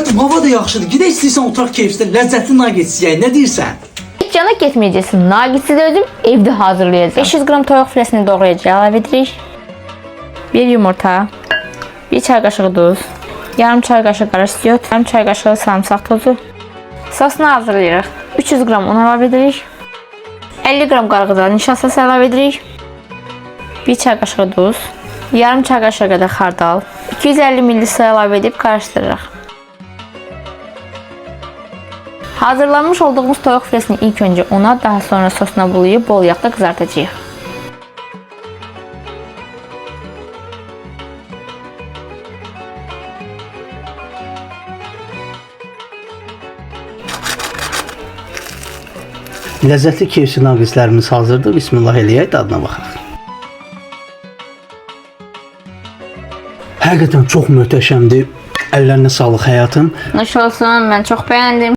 Həyatım, hava da yaxşıdır. Gedək istəyirsən oturaq keyfdə, ləzzətli nugget yeyək. Nə deyirsən? Hiç cana getməyəcəksin. Nuggetsi də özüm evdə hazırlayacağım. 500 qram toyuq filesini doğrayacağıq, əlavə edirik. 1 yumurta, 1 çay qaşığı duz, yarım çay qaşığı qara istiot, yarım çay qaşığı sarımsaq tozu. Sosunu hazırlayırıq. 300 qram un əlavə edirik. 50 qram qarğıdalı nişastası əlavə edirik. 1 çay qaşığı duz, yarım çay qaşığı qədər xardal, 250 ml su əlavə edib qarışdırırıq. Hazırlanmış olduğumuz toyuq filesini ilk önce una, daha sonra sosuna bulayıb bol yağda qızartacağıq. Ləzzətli KFC nuggetlərimiz hazırdır. Bismillah eləyək, dadına baxaq. Həqiqətən çox möhtəşəmdir. Əllərinə sağlıq həyatım. Nuş olsun, mən çox bəyəndim.